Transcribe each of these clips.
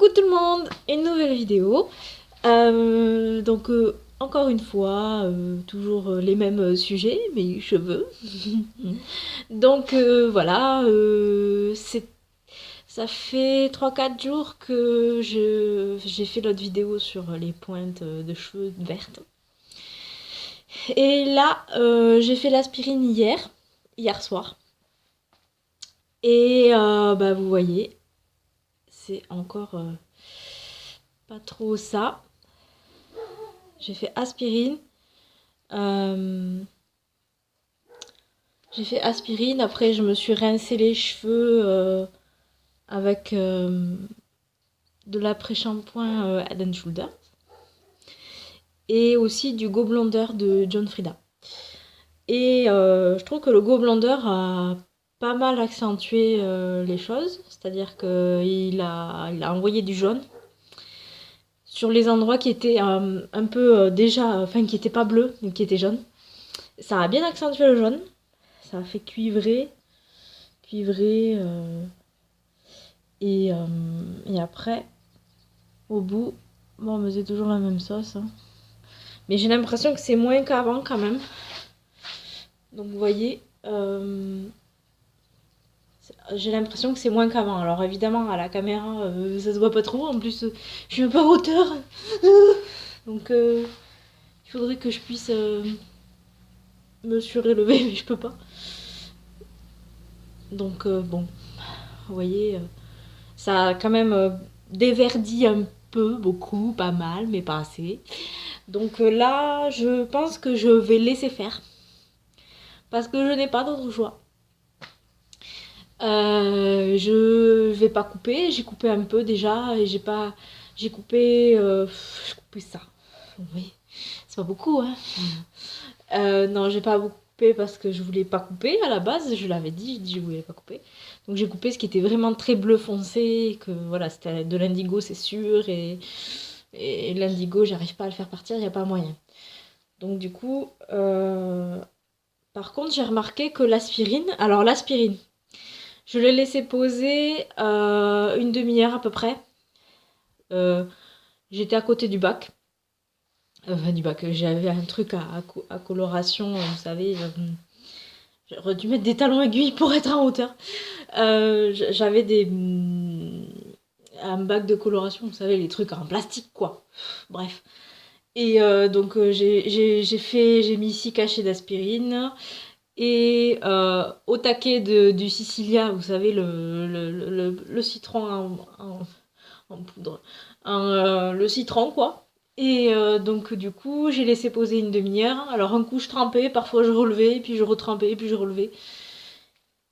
Coucou tout le monde, une nouvelle vidéo. Encore une fois, toujours les mêmes sujets, mes cheveux. Voilà, ça fait 3-4 jours que j'ai fait l'autre vidéo sur les pointes de cheveux vertes. Et là, j'ai fait l'aspirine hier soir. Et vous voyez, c'est encore pas trop ça. J'ai fait aspirine. Après je me suis rincé les cheveux avec de l'après-shampoing Head & Shoulders. Et aussi du Go Blonder de John Frieda. Et je trouve que le Go Blonder a pas mal accentué les choses. C'est-à-dire qu'il a envoyé du jaune sur les endroits qui étaient un peu qui n'étaient pas bleus, mais qui étaient jaunes. Ça a bien accentué le jaune. Ça a fait cuivrer. Et après, au bout, bon, mais c'est toujours la même sauce. Hein. Mais j'ai l'impression que c'est moins qu'avant quand même. Donc vous voyez, j'ai l'impression que c'est moins qu'avant. Alors évidemment, à la caméra, ça se voit pas trop. En plus, je suis un peu en hauteur. Donc il faudrait que je puisse me surélever, mais je peux pas. Donc bon, vous voyez, ça a quand même déverdi un peu, beaucoup, pas mal, mais pas assez. Donc là, je pense que je vais laisser faire. Parce que je n'ai pas d'autre choix. Je vais pas couper, j'ai coupé un peu déjà et j'ai coupé ça. Oui, c'est pas beaucoup hein. Non, j'ai pas beaucoup coupé parce que je voulais pas couper à la base, je l'avais dit, j'ai dit je voulais pas couper. Donc j'ai coupé ce qui était vraiment très bleu foncé, que voilà, c'était de l'indigo c'est sûr et l'indigo, j'arrive pas à le faire partir, il y a pas moyen. Donc du coup par contre, j'ai remarqué que l'aspirine, je l'ai laissé poser une demi-heure à peu près. J'étais à côté du bac. J'avais un truc à coloration, vous savez. J'aurais dû mettre des talons aiguilles pour être en hauteur. J'avais un bac de coloration, vous savez, les trucs en plastique, quoi. Bref. Et j'ai mis 6 cachets d'aspirine. Et au taquet du Sicilia, vous savez, le citron en poudre. Le citron, quoi. Et donc, du coup, j'ai laissé poser une demi-heure. Alors, un coup, je trempais, parfois je relevais, puis je retrempais, puis je relevais.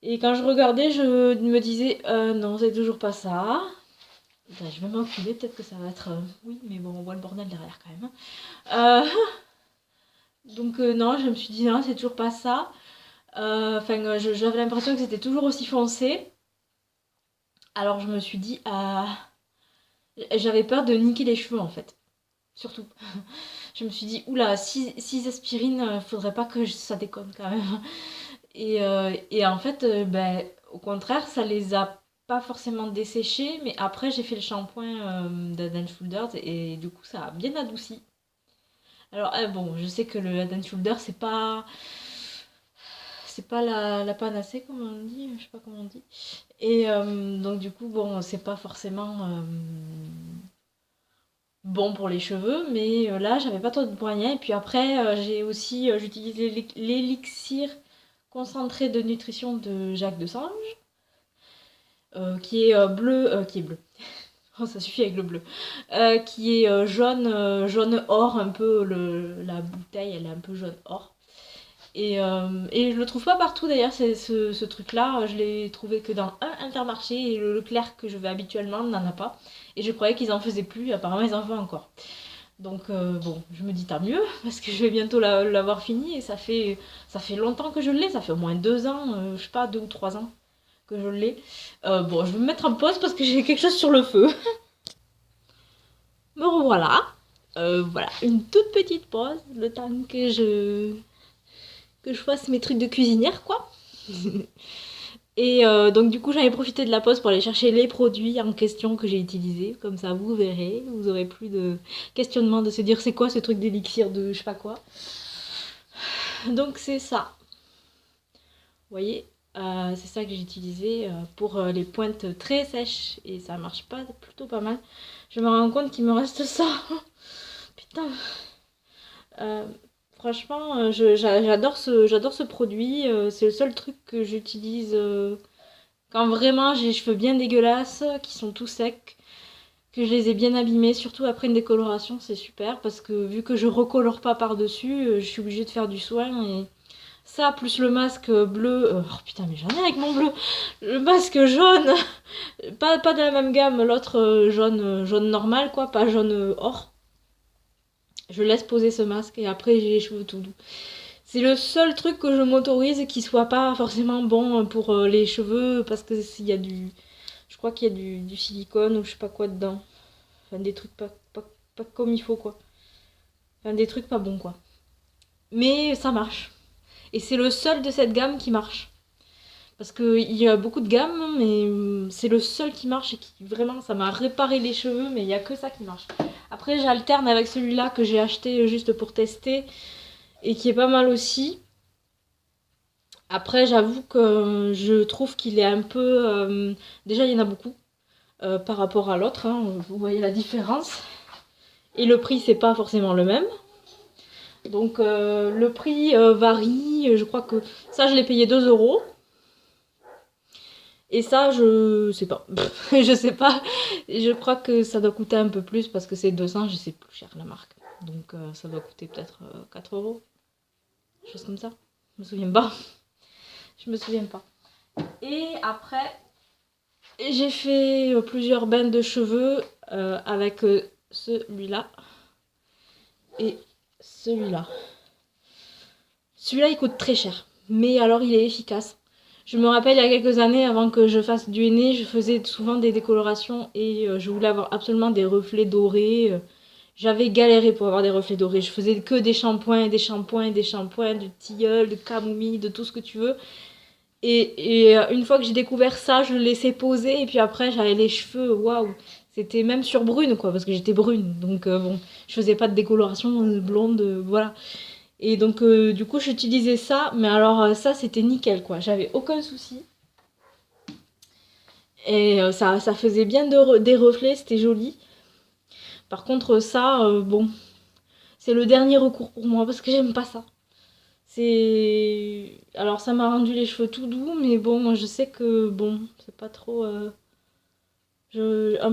Et quand je regardais, je me disais, non, c'est toujours pas ça. Attends, je vais m'enculer, peut-être que ça va être... oui, mais bon, on voit le bordel derrière quand même. Donc, non, je me suis dit, non, c'est toujours pas ça. J'avais l'impression que c'était toujours aussi foncé. Alors je me suis dit, j'avais peur de niquer les cheveux en fait. Surtout. Je me suis dit, oula, 6 aspirines, faudrait pas que ça déconne quand même. Et en fait, au contraire, ça les a pas forcément desséchés, mais après j'ai fait le shampoing d'Head & Shoulders et du coup ça a bien adouci. Alors bon, je sais que le Head & Shoulders c'est pas la panacée comme on dit, je sais pas comment on dit. Et donc du coup bon c'est pas forcément bon pour les cheveux, mais là j'avais pas trop de moyens. Et puis après j'utilise l'élixir concentré de nutrition de Jacques Desange, qui est bleu, oh, ça suffit avec le bleu, qui est jaune or un peu, la bouteille elle est un peu jaune or. Et je le trouve pas partout d'ailleurs, ce truc-là. Je l'ai trouvé que dans un Intermarché et le Leclerc que je vais habituellement n'en a pas. Et je croyais qu'ils en faisaient plus, apparemment ils en font encore. Donc bon, je me dis tant mieux, parce que je vais bientôt l'avoir fini et ça fait longtemps que je l'ai, ça fait au moins 2 ans, je sais pas, 2 ou 3 ans que je l'ai. Bon, je vais me mettre en pause parce que j'ai quelque chose sur le feu. Me revoilà. Voilà, une toute petite pause, le temps que je fasse mes trucs de cuisinière, quoi. Et donc du coup j'avais profité de la pause pour aller chercher les produits en question que j'ai utilisés. Comme ça vous verrez, vous aurez plus de questionnement de se dire c'est quoi ce truc d'élixir de je sais pas quoi. Donc c'est ça. Vous voyez, c'est ça que j'ai utilisé pour les pointes très sèches et ça marche pas plutôt pas mal. Je me rends compte qu'il me reste ça. Putain. Euh, Franchement, j'adore ce produit. C'est le seul truc que j'utilise quand vraiment j'ai les cheveux bien dégueulasses, qui sont tout secs, que je les ai bien abîmés, surtout après une décoloration, c'est super parce que vu que je recolore pas par-dessus, je suis obligée de faire du soin et ça plus le masque bleu, oh putain mais j'en ai avec mon bleu, le masque jaune, pas de la même gamme, l'autre jaune normal quoi, pas jaune or. Je laisse poser ce masque et après j'ai les cheveux tout doux. C'est le seul truc que je m'autorise qui soit pas forcément bon pour les cheveux parce que s'il y a du, je crois qu'il y a du silicone ou je sais pas quoi dedans. Enfin des trucs pas comme il faut quoi. Enfin des trucs pas bons quoi. Mais ça marche. Et c'est le seul de cette gamme qui marche. Parce qu'il y a beaucoup de gammes, mais c'est le seul qui marche et qui vraiment ça m'a réparé les cheveux, mais il n'y a que ça qui marche. Après j'alterne avec celui-là que j'ai acheté juste pour tester et qui est pas mal aussi. Après j'avoue que je trouve qu'il est un peu... déjà il y en a beaucoup par rapport à l'autre, hein, vous voyez la différence. Et le prix c'est pas forcément le même. Donc le prix varie, je crois que ça je l'ai payé 2 euros. Et ça, je sais pas. Je sais pas. Je crois que ça doit coûter un peu plus parce que c'est 200, je sais plus cher la marque. Donc ça doit coûter peut-être 4 euros. Chose comme ça. Je me souviens pas. Je me souviens pas. Et après, j'ai fait plusieurs bains de cheveux avec celui-là et celui-là. Celui-là, il coûte très cher. Mais alors, il est efficace. Je me rappelle, il y a quelques années, avant que je fasse du henné, je faisais souvent des décolorations et je voulais avoir absolument des reflets dorés. J'avais galéré pour avoir des reflets dorés. Je faisais que des shampoings et des shampoings et des shampoings, du tilleul, de camomille, de tout ce que tu veux. Et une fois que j'ai découvert ça, je le laissais poser et puis après, j'avais les cheveux, waouh! C'était même sur brune, quoi, parce que j'étais brune. Donc bon, je faisais pas de décoloration blonde, voilà. Et donc, du coup, j'utilisais ça. Mais alors, ça, c'était nickel, quoi. J'avais aucun souci. Et ça faisait bien des reflets, c'était joli. Par contre, ça, bon, c'est le dernier recours pour moi parce que j'aime pas ça. C'est. Alors, ça m'a rendu les cheveux tout doux, mais bon, moi, je sais que, bon, c'est pas trop. En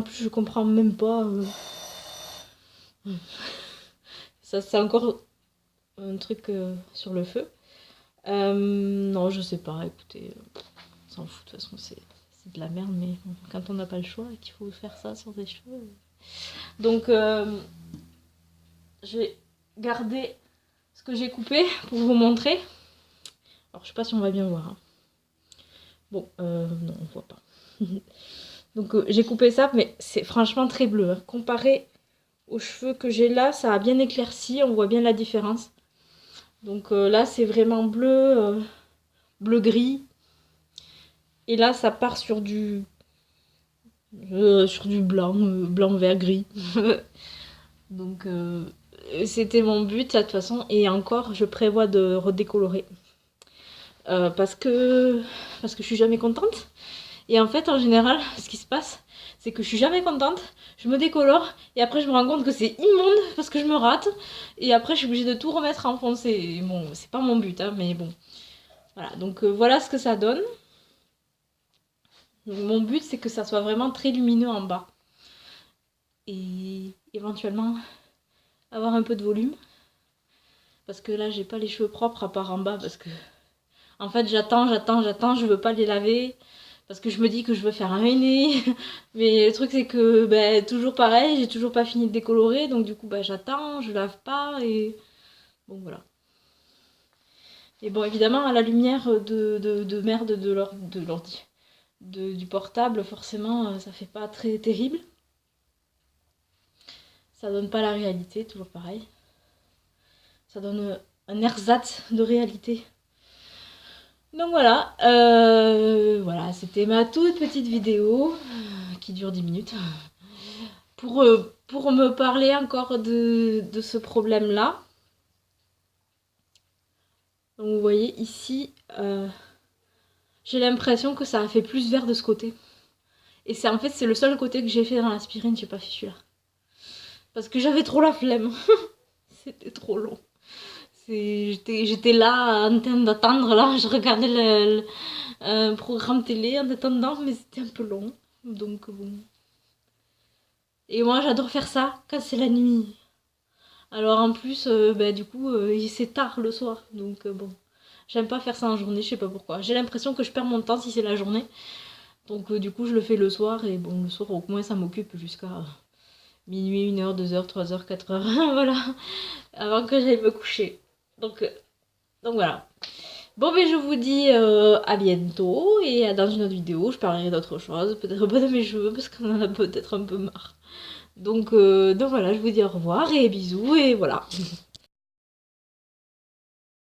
plus, je comprends même pas. Ça, c'est encore un truc sur le feu. Non, je sais pas, écoutez, on s'en fout, de toute façon, c'est de la merde, mais bon, quand on n'a pas le choix et qu'il faut faire ça sans des cheveux. Donc, je vais garder ce que j'ai coupé pour vous montrer. Alors, je sais pas si on va bien voir. Hein. Bon, non, on voit pas. Donc, j'ai coupé ça, mais c'est franchement très bleu. Hein. Comparé aux cheveux que j'ai là, ça a bien éclairci, on voit bien la différence. Donc là, c'est vraiment bleu, bleu-gris. Et là, ça part sur du blanc, blanc, vert, gris. Donc c'était mon but de toute façon. Et encore, je prévois de redécolorer. Parce que je suis jamais contente. Et en fait, en général, ce qui se passe, c'est que je suis jamais contente. Je me décolore et après je me rends compte que c'est immonde parce que je me rate. Et après, je suis obligée de tout remettre à enfoncer. Bon, c'est pas mon but, hein, mais bon. Voilà, donc voilà ce que ça donne. Donc, mon but, c'est que ça soit vraiment très lumineux en bas. Et éventuellement, avoir un peu de volume. Parce que là, j'ai pas les cheveux propres à part en bas. Parce que, en fait, j'attends, je veux pas les laver. Parce que je me dis que je veux faire un henné. Mais le truc, c'est que, ben, toujours pareil, j'ai toujours pas fini de décolorer. Donc, du coup, ben, j'attends, je lave pas. Et bon, voilà. Et bon, évidemment, à la lumière de merde de l'ordi. Du portable, forcément, ça fait pas très terrible. Ça donne pas la réalité, toujours pareil. Ça donne un ersatz de réalité. Donc voilà, voilà, c'était ma toute petite vidéo qui dure 10 minutes pour me parler encore de ce problème-là. Donc vous voyez ici, j'ai l'impression que ça a fait plus vert de ce côté. Et c'est en fait c'est le seul côté que j'ai fait dans l'aspirine, j'ai pas fait celui-là. Parce que j'avais trop la flemme. C'était trop long. J'étais là en train d'attendre, là, je regardais un programme télé en attendant, mais c'était un peu long. Donc bon. Et moi j'adore faire ça quand c'est la nuit. Alors en plus, bah, du coup, c'est tard le soir. Donc bon. J'aime pas faire ça en journée, je sais pas pourquoi. J'ai l'impression que je perds mon temps si c'est la journée. Donc du coup je le fais le soir et bon le soir au moins ça m'occupe jusqu'à minuit, 1h, 2h, 3h, 4h, voilà, avant que j'aille me coucher. Donc, donc voilà. Bon ben je vous dis à bientôt et dans une autre vidéo je parlerai d'autre chose, peut-être pas de mes cheveux parce qu'on en a peut-être un peu marre. Donc voilà, je vous dis au revoir et bisous et voilà.